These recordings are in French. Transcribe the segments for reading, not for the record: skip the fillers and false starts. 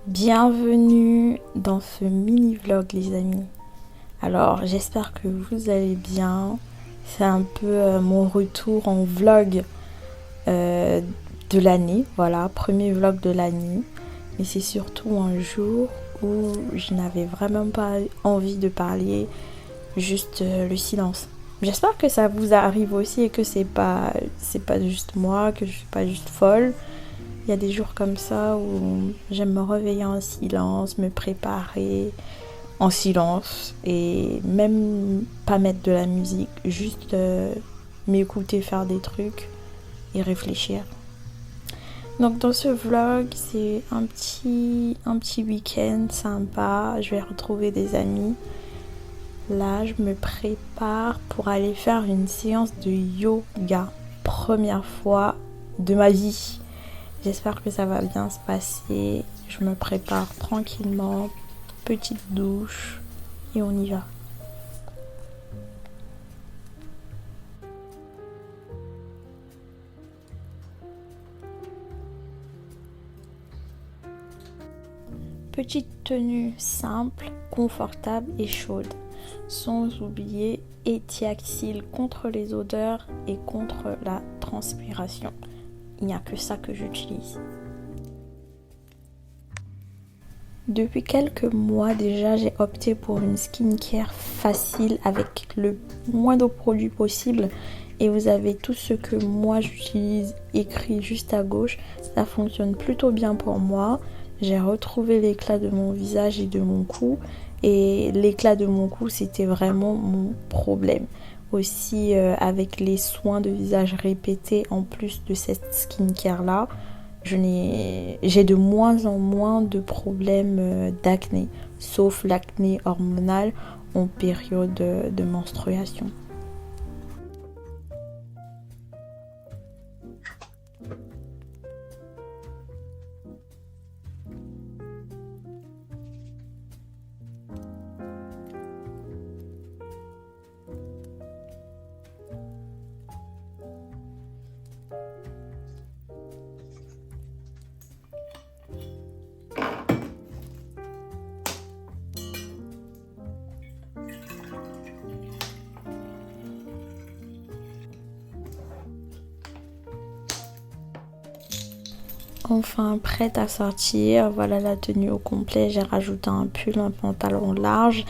Bienvenue dans ce mini vlog les amis. Alors j'espère que vous allez bien. C'est un peu mon retour en vlog de l'année. Voilà, premier vlog de l'année. Mais c'est surtout un jour où je n'avais vraiment pas envie de parler. Juste le silence. J'espère que ça vous arrive aussi et que c'est pas juste moi, que je suis pas juste folle. Il y a des jours comme ça où j'aime me réveiller en silence, me préparer en silence et même pas mettre de la musique, juste m'écouter faire des trucs et réfléchir. Donc dans ce vlog, c'est un petit week-end sympa, je vais retrouver des amis. Là, je me prépare pour aller faire une séance de yoga, première fois de ma vie. J'espère que ça va bien se passer. Je me prépare tranquillement, petite douche et on y va. Petite tenue simple, confortable et chaude, sans oublier Etiaxil contre les odeurs et contre la transpiration. Il n'y a que ça que j'utilise. Depuis quelques mois déjà, j'ai opté pour une skincare facile avec le moins de produits possible. Et vous avez tout ce que moi j'utilise écrit juste à gauche. Ça fonctionne plutôt bien pour moi. J'ai retrouvé l'éclat de mon visage et de mon cou. Et l'éclat de mon cou, c'était vraiment mon problème. Aussi avec les soins de visage répétés en plus de cette skincare là, j'ai de moins en moins de problèmes d'acné, sauf l'acné hormonal en période de menstruation. Enfin prête à sortir, voilà la tenue au complet, j'ai rajouté un pull, un pantalon large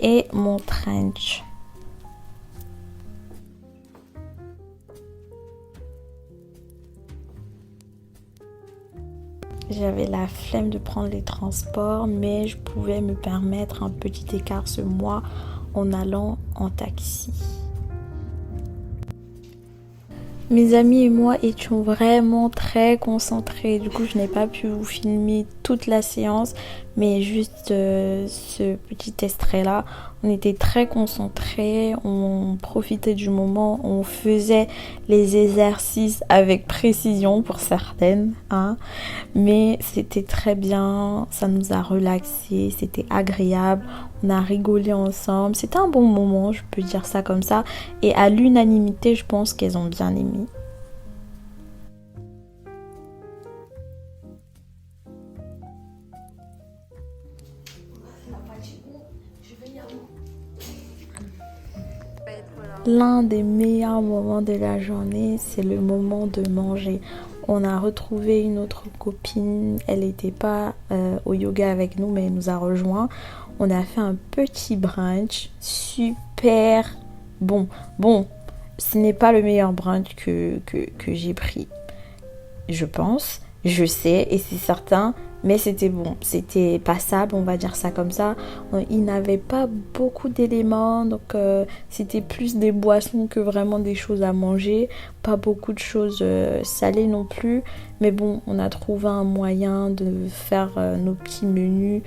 et mon trench. J'avais la flemme de prendre les transports, mais je pouvais me permettre un petit écart ce mois en allant en taxi. Mes amis et moi étions vraiment très concentrés. Du coup, je n'ai pas pu vous filmer toute la séance, mais juste ce petit extrait-là. On était très concentrés, on profitait du moment, on faisait les exercices avec précision pour certaines, hein. Mais c'était très bien, ça nous a relaxés, c'était agréable, on a rigolé ensemble. C'était un bon moment, je peux dire ça comme ça. Et à l'unanimité, je pense qu'elles ont bien aimé. L'un des meilleurs moments de la journée, c'est le moment de manger. On a retrouvé une autre copine, elle n'était pas au yoga avec nous, mais elle nous a rejoint. On a fait un petit brunch, super bon. Bon, ce n'est pas le meilleur brunch que j'ai pris, je pense, je sais, et c'est certain. Mais c'était bon, c'était passable, on va dire ça comme ça. Il n'avait pas beaucoup d'éléments, donc c'était plus des boissons que vraiment des choses à manger. Pas beaucoup de choses salées non plus. Mais bon, on a trouvé un moyen de faire nos petits menus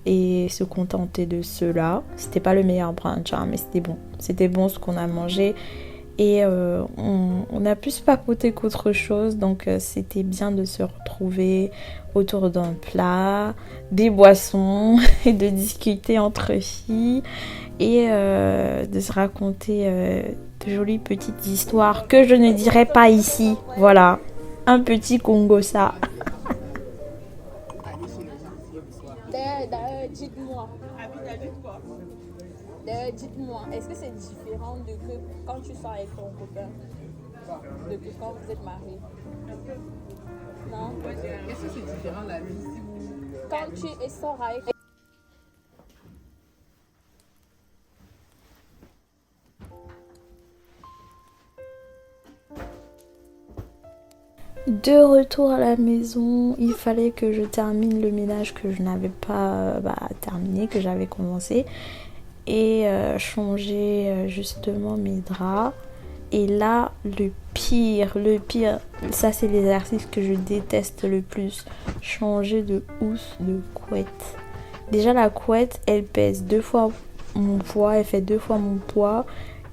et se contenter de cela. C'était pas le meilleur brunch, hein, mais c'était bon. C'était bon ce qu'on a mangé. Et on a plus papoté qu'autre chose, donc c'était bien de se retrouver autour d'un plat, des boissons et de discuter entre filles et de se raconter de jolies petites histoires que je ne dirai pas ici. Voilà, un petit Congo ça. D'ailleurs, dites-moi. D'ailleurs, dites-moi, est-ce que c'est différent de que quand tu sors avec ton copain, de que quand vous êtes mariés? Non? Est-ce que c'est différent la vie si vous... Quand tu sors avec... De retour à la maison, il fallait que je termine le ménage que je n'avais pas terminé, que j'avais commencé. Et changer justement mes draps. Et là, le pire, ça c'est l'exercice que je déteste le plus. Changer de housse de couette. Déjà la couette, elle pèse 2 fois mon poids, elle fait 2 fois mon poids.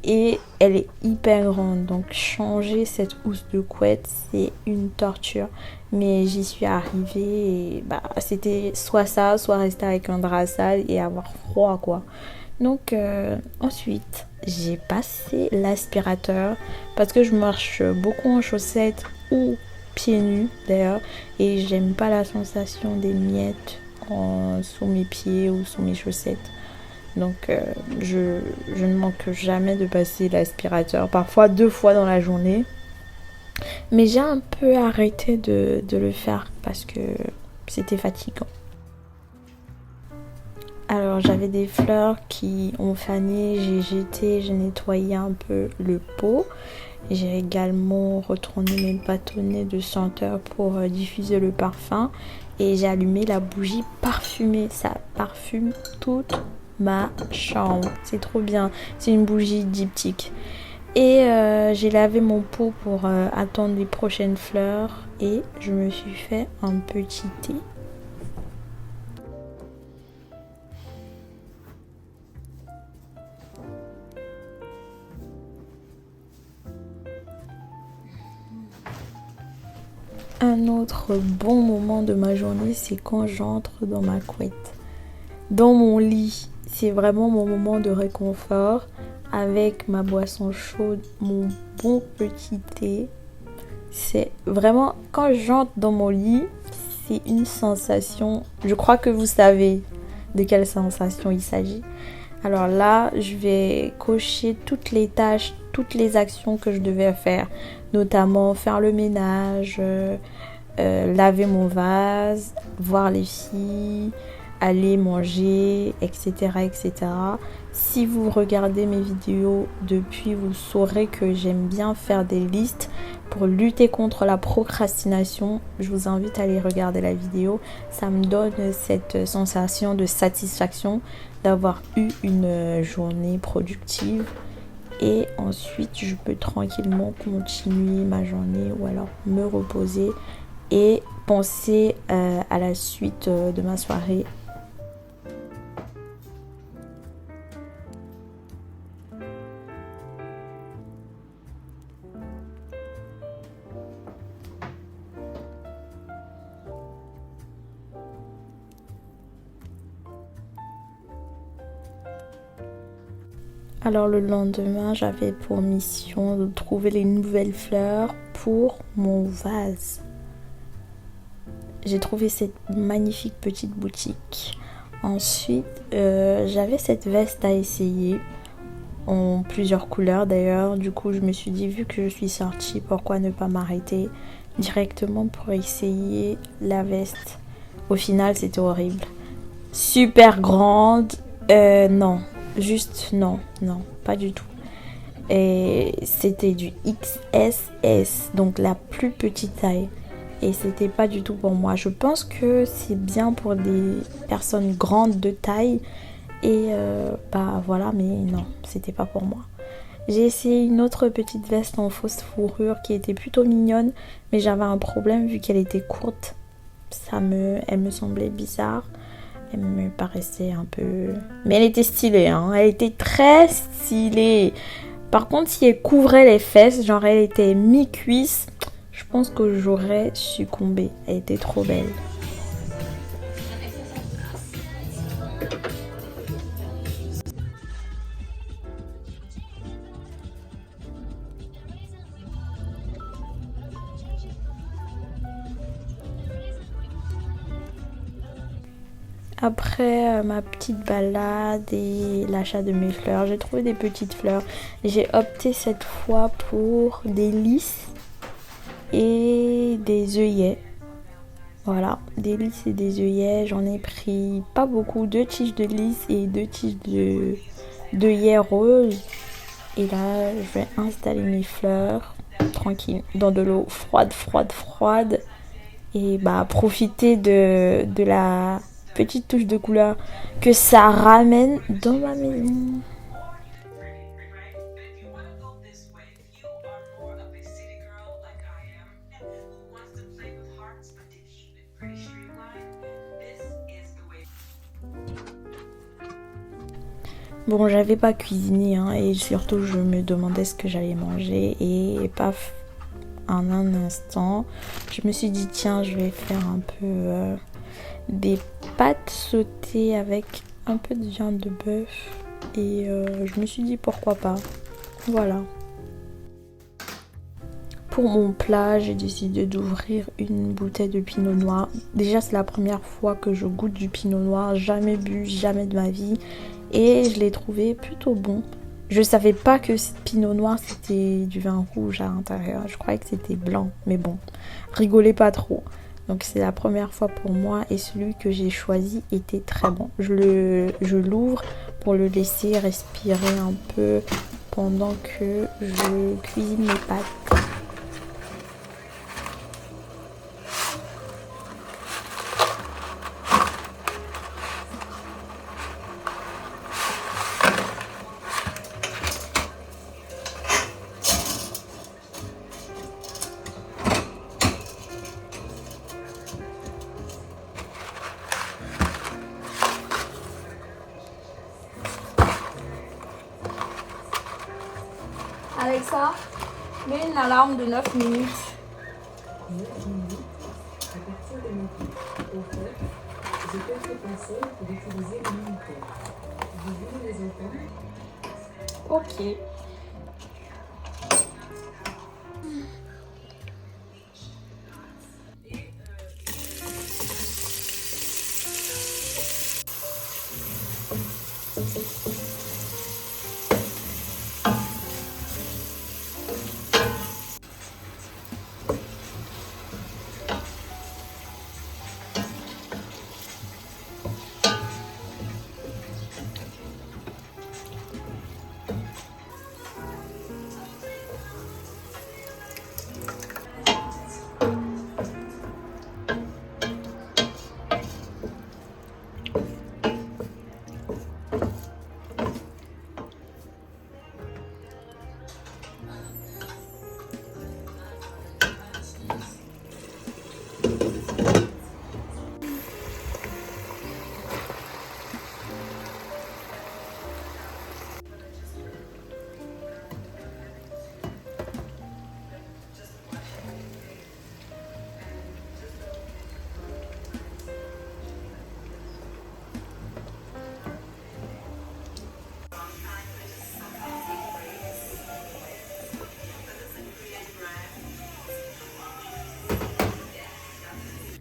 Et elle est hyper grande, donc changer cette housse de couette c'est une torture, mais j'y suis arrivée et c'était soit ça, soit rester avec un drap sale et avoir froid quoi. Donc ensuite j'ai passé l'aspirateur parce que je marche beaucoup en chaussettes ou pieds nus d'ailleurs, et j'aime pas la sensation des miettes sous mes pieds ou sous mes chaussettes. Donc je ne manque jamais de passer l'aspirateur, parfois 2 fois dans la journée. Mais j'ai un peu arrêté de le faire parce que c'était fatigant. Alors j'avais des fleurs qui ont fané, j'ai jeté, j'ai nettoyé un peu le pot. J'ai également retourné mes bâtonnets de senteur pour diffuser le parfum. Et j'ai allumé la bougie parfumée, ça parfume toute ma chambre, c'est trop bien, c'est une bougie diptyque. Et j'ai lavé mon pot pour attendre les prochaines fleurs et je me suis fait un petit thé. Un autre bon moment de ma journée, c'est quand j'entre dans ma couette, dans mon lit. C'est vraiment mon moment de réconfort avec ma boisson chaude, mon bon petit thé. C'est vraiment, quand j'entre dans mon lit, c'est une sensation, je crois que vous savez de quelle sensation il s'agit. Alors là, je vais cocher toutes les tâches, toutes les actions que je devais faire, notamment faire le ménage, laver mon vase, voir les filles, aller manger, etc., etc. Si vous regardez mes vidéos depuis, vous saurez que j'aime bien faire des listes pour lutter contre la procrastination. Je vous invite à aller regarder la vidéo. Ça me donne cette sensation de satisfaction d'avoir eu une journée productive. Et ensuite, je peux tranquillement continuer ma journée ou alors me reposer et penser à la suite de ma soirée. Alors le lendemain, j'avais pour mission de trouver les nouvelles fleurs pour mon vase. J'ai trouvé cette magnifique petite boutique. Ensuite, j'avais cette veste à essayer en plusieurs couleurs d'ailleurs. Du coup, je me suis dit, vu que je suis sortie, pourquoi ne pas m'arrêter directement pour essayer la veste. Au final, c'était horrible. Super grande. Non. Juste non, pas du tout. Et c'était du XSS, donc la plus petite taille. Et c'était pas du tout pour moi. Je pense que c'est bien pour des personnes grandes de taille. Et voilà, mais non, c'était pas pour moi. J'ai essayé une autre petite veste en fausse fourrure qui était plutôt mignonne. Mais j'avais un problème vu qu'elle était courte. Elle me semblait bizarre. Elle me paraissait un peu... Mais elle était stylée, hein. Elle était très stylée. Par contre, si elle couvrait les fesses, genre elle était mi-cuisse, je pense que j'aurais succombé. Elle était trop belle. Après ma petite balade et l'achat de mes fleurs, j'ai trouvé des petites fleurs. J'ai opté cette fois pour des lys et des œillets. Voilà, des lys et des œillets. J'en ai pris pas beaucoup, 2 tiges de lys et 2 tiges d'œillets roses. Et là, je vais installer mes fleurs tranquille dans de l'eau froide. Et bah profiter de la petite touche de couleur que ça ramène dans ma maison. Bon, j'avais pas cuisiné hein, et surtout je me demandais ce que j'allais manger et paf, en un instant, je me suis dit tiens, je vais faire un peu des pâtes sautées avec un peu de viande de bœuf et je me suis dit pourquoi pas. Voilà. Pour mon plat, j'ai décidé d'ouvrir une bouteille de pinot noir. Déjà, c'est la première fois que je goûte du pinot noir, jamais bu, jamais de ma vie. Et je l'ai trouvé plutôt bon. Je savais pas que ce pinot noir c'était du vin rouge à l'intérieur. Je croyais que c'était blanc. Mais bon, rigolez pas trop. Donc c'est la première fois pour moi et celui que j'ai choisi était très bon. Je l'ouvre pour le laisser respirer un peu pendant que je cuisine mes pâtes. Alexa, mets une alarme de 9 minutes. Ok.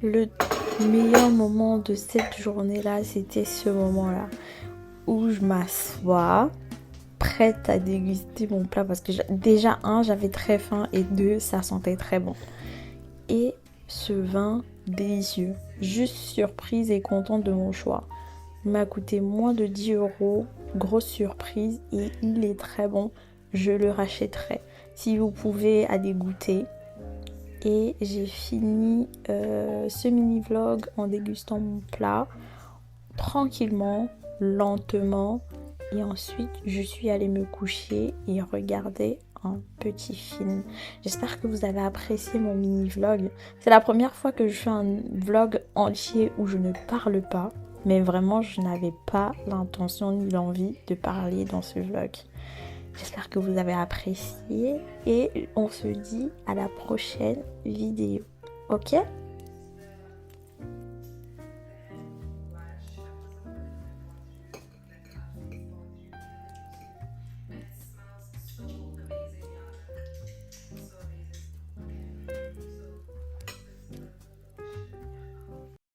Le meilleur moment de cette journée-là, c'était ce moment-là où je m'assois, prête à déguster mon plat parce que déjà, j'avais très faim et 2, ça sentait très bon. Et ce vin délicieux, juste surprise et contente de mon choix. Il m'a coûté moins de 10 €, grosse surprise et il est très bon, je le rachèterai. Si vous pouvez aller goûter. Et j'ai fini ce mini vlog en dégustant mon plat tranquillement, lentement. Et ensuite, je suis allée me coucher et regarder un petit film. J'espère que vous avez apprécié mon mini vlog. C'est la première fois que je fais un vlog entier où je ne parle pas. Mais vraiment, je n'avais pas l'intention ni l'envie de parler dans ce vlog. J'espère que vous avez apprécié et on se dit à la prochaine vidéo. Ok ?